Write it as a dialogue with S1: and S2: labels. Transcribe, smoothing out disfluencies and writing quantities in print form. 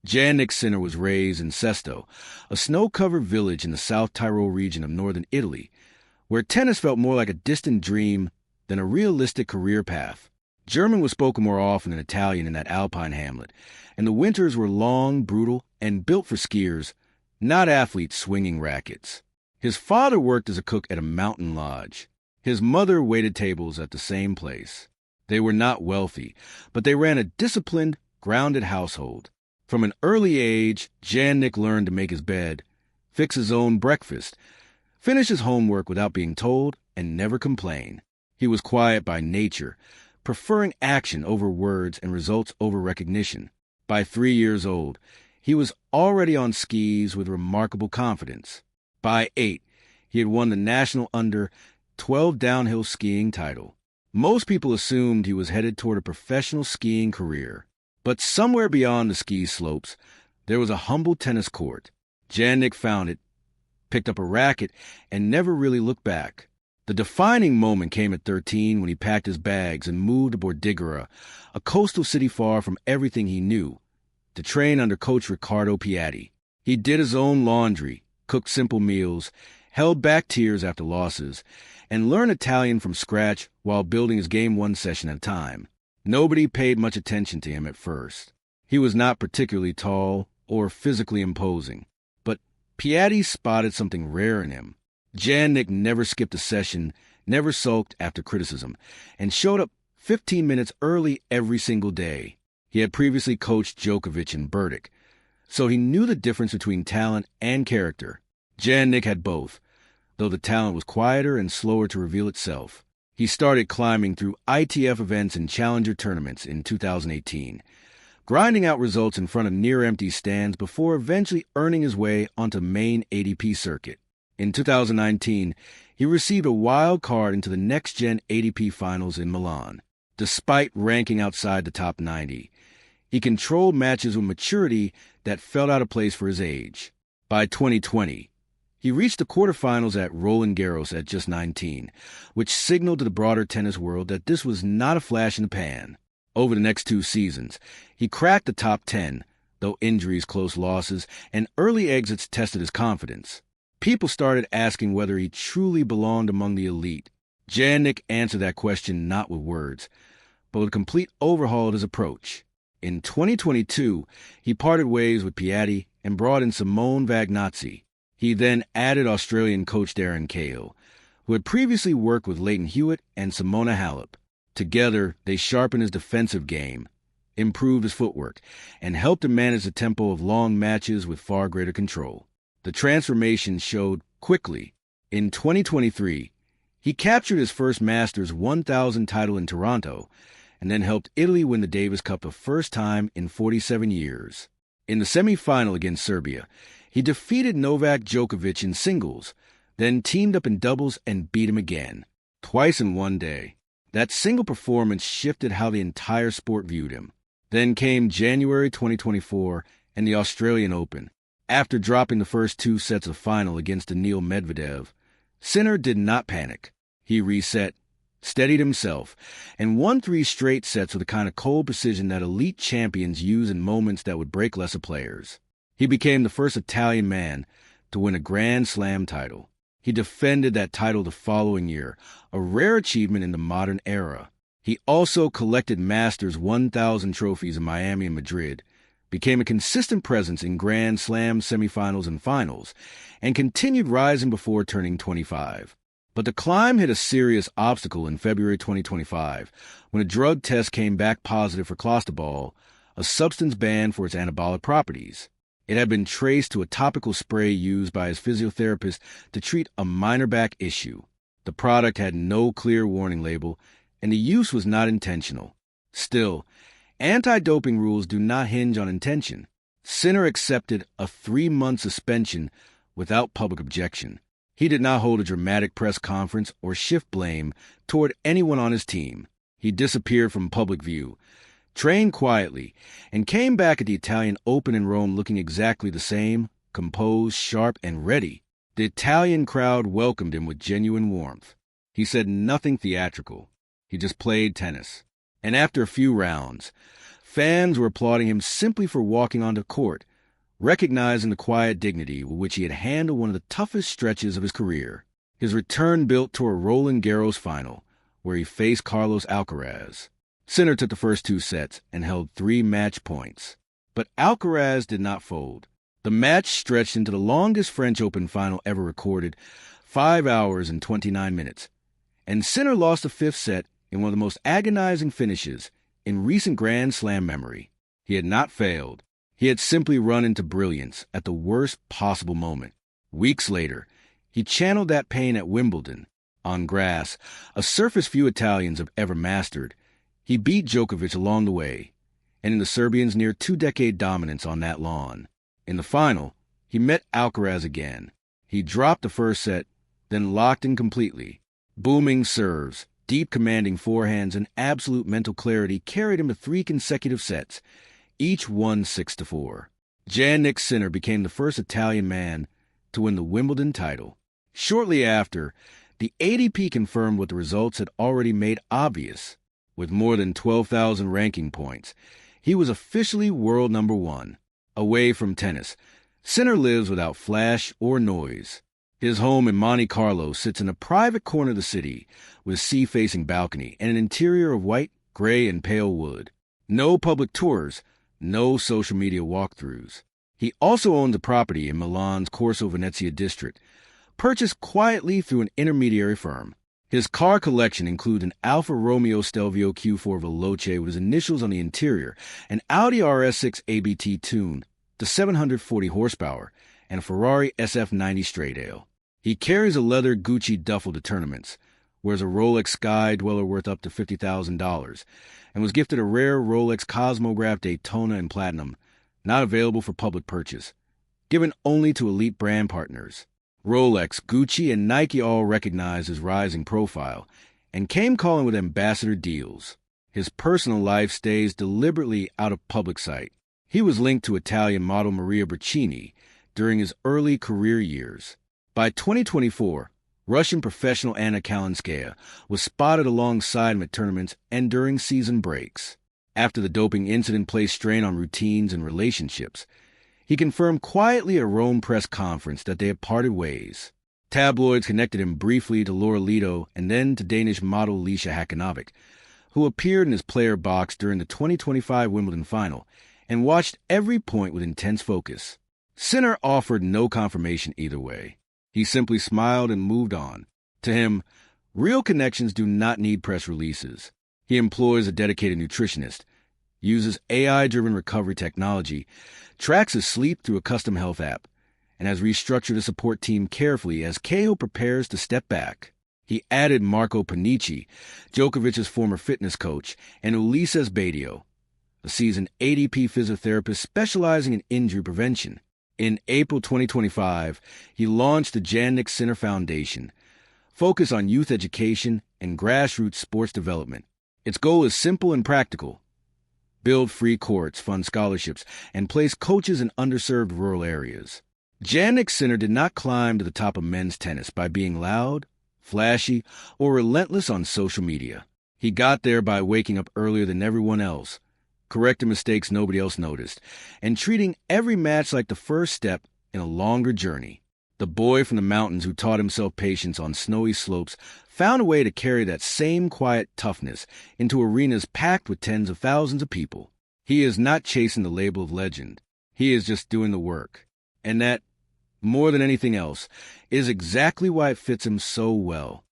S1: Jannik Sinner was raised in Sesto, a snow-covered village in the South Tyrol region of northern Italy, where tennis felt more like a distant dream than a realistic career path. German was spoken more often than Italian in that alpine hamlet, and the winters were long, brutal, and built for skiers, not athletes swinging rackets. His father worked as a cook at a mountain lodge. His mother waited tables at the same place. They were not wealthy, but they ran a disciplined, grounded household. From an early age, Jannik learned to make his bed, fix his own breakfast, finish his homework without being told, and never complain. He was quiet by nature, preferring action over words and results over recognition. By 3 years old, he was already on skis with remarkable confidence. By 8, he had won the national under-12 downhill skiing title. Most people assumed he was headed toward a professional skiing career. But somewhere beyond the ski slopes, there was a humble tennis court. Jannik found it, picked up a racket, and never really looked back. The defining moment came at 13 when he packed his bags and moved to Bordighera, a coastal city far from everything he knew, to train under coach Riccardo Piatti. He did his own laundry, cooked simple meals, held back tears after losses, and learned Italian from scratch while building his game one session at a time. Nobody paid much attention to him at first. He was not particularly tall or physically imposing, but Piatti spotted something rare in him. Jannik never skipped a session, never sulked after criticism, and showed up 15 minutes early every single day. He had previously coached Djokovic and Burdick, so he knew the difference between talent and character. Jannik had both, though the talent was quieter and slower to reveal itself. He started climbing through ITF events and challenger tournaments in 2018, grinding out results in front of near-empty stands before eventually earning his way onto the main ATP circuit. In 2019, he received a wild card into the next-gen ATP finals in Milan. Despite ranking outside the top 90, he controlled matches with maturity that felt out of place for his age. By 2020, he reached the quarterfinals at Roland Garros at just 19, which signaled to the broader tennis world that this was not a flash in the pan. Over the next 2 seasons, he cracked the top 10, though injuries, close losses, and early exits tested his confidence. People started asking whether he truly belonged among the elite. Jannik answered that question not with words, but with a complete overhaul of his approach. In 2022, he parted ways with Piatti and brought in Simone Vagnazzi. He then added Australian coach Darren Cahill, who had previously worked with Leighton Hewitt and Simona Halep. Together, they sharpened his defensive game, improved his footwork, and helped him manage the tempo of long matches with far greater control. The transformation showed quickly. In 2023, he captured his first Masters 1000 title in Toronto, and then helped Italy win the Davis Cup the first time in 47 years. In the semifinal against Serbia, he defeated Novak Djokovic in singles, then teamed up in doubles and beat him again, twice in one day. That single performance shifted how the entire sport viewed him. Then came January 2024 and the Australian Open. After dropping the first 2 sets of final against Daniil Medvedev, Sinner did not panic. He reset, steadied himself, and won 3 straight sets with the kind of cold precision that elite champions use in moments that would break lesser players. He became the first Italian man to win a Grand Slam title. He defended that title the following year, a rare achievement in the modern era. He also collected Masters 1000 trophies in Miami and Madrid, became a consistent presence in Grand Slam semifinals and finals, and continued rising before turning 25. But the climb hit a serious obstacle in February 2025 when a drug test came back positive for clostebol, a substance banned for its anabolic properties. It had been traced to a topical spray used by his physiotherapist to treat a minor back issue. The product had no clear warning label, and the use was not intentional. Still, anti-doping rules do not hinge on intention. Sinner accepted a 3-month suspension without public objection. He did not hold a dramatic press conference or shift blame toward anyone on his team. He disappeared from public view, trained quietly, and came back at the Italian Open in Rome looking exactly the same, composed, sharp, and ready. The Italian crowd welcomed him with genuine warmth. He said nothing theatrical. He just played tennis. And after a few rounds, Fans were applauding him simply for walking onto court, recognizing the quiet dignity with which he had handled one of the toughest stretches of his career. His return built toward a Roland Garros final, where he faced Carlos Alcaraz. Sinner took the first 2 sets and held 3 match points. But Alcaraz did not fold. The match stretched into the longest French Open final ever recorded, 5 hours and 29 minutes. And Sinner lost the 5th set in one of the most agonizing finishes in recent Grand Slam memory. He had not failed. He had simply run into brilliance at the worst possible moment. Weeks later, he channeled that pain at Wimbledon. On grass, a surface few Italians have ever mastered, he beat Djokovic along the way, and in the Serbians' near 2-decade dominance on that lawn. In the final, he met Alcaraz again. He dropped the first set, then locked in completely. Booming serves, deep commanding forehands, and absolute mental clarity carried him to 3 consecutive sets, each won 6-4. Jannik Sinner became the first Italian man to win the Wimbledon title. Shortly after, the ATP confirmed what the results had already made obvious. With more than 12,000 ranking points, he was officially world number 1. Away from tennis, Sinner lives without flash or noise. His home in Monte Carlo sits in a private corner of the city with a sea-facing balcony and an interior of white, gray, and pale wood. No public tours, no social media walkthroughs. He also owns a property in Milan's Corso Venezia district, purchased quietly through an intermediary firm. His car collection includes an Alfa Romeo Stelvio Q4 Veloce with his initials on the interior, an Audi RS6 ABT tuned to 740 horsepower, and a Ferrari SF90 straight ale. He carries a leather Gucci duffel to tournaments, wears a Rolex Sky Dweller worth up to $50,000, and was gifted a rare Rolex Cosmograph Daytona in platinum, not available for public purchase, given only to elite brand partners. Rolex, Gucci, and Nike all recognized his rising profile and came calling with ambassador deals. His personal life stays deliberately out of public sight. He was linked to Italian model Maria Braccini during his early career years. By 2024, Russian professional Anna Kalinskaya was spotted alongside him at tournaments and during season breaks. After the doping incident placed strain on routines and relationships, he confirmed quietly at a Rome press conference that they had parted ways. Tabloids connected him briefly to Laura Lido and then to Danish model Lisa Hakanovic, who appeared in his player box during the 2025 Wimbledon final and watched every point with intense focus. Sinner offered no confirmation either way. He simply smiled and moved on. To him, real connections do not need press releases. He employs a dedicated nutritionist, uses AI-driven recovery technology, tracks his sleep through a custom health app, and has restructured a support team carefully as Cahill prepares to step back. He added Marco Panici, Djokovic's former fitness coach, and Ulises Badio, a seasoned ATP physiotherapist specializing in injury prevention. In April 2025, he launched the Jannik Sinner Foundation, focused on youth education and grassroots sports development. Its goal is simple and practical: build free courts, fund scholarships, and place coaches in underserved rural areas. Jannik Sinner did not climb to the top of men's tennis by being loud, flashy, or relentless on social media. He got there by waking up earlier than everyone else, correcting mistakes nobody else noticed, and treating every match like the first step in a longer journey. The boy from the mountains who taught himself patience on snowy slopes found a way to carry that same quiet toughness into arenas packed with tens of thousands of people. He is not chasing the label of legend. He is just doing the work. And that, more than anything else, is exactly why it fits him so well.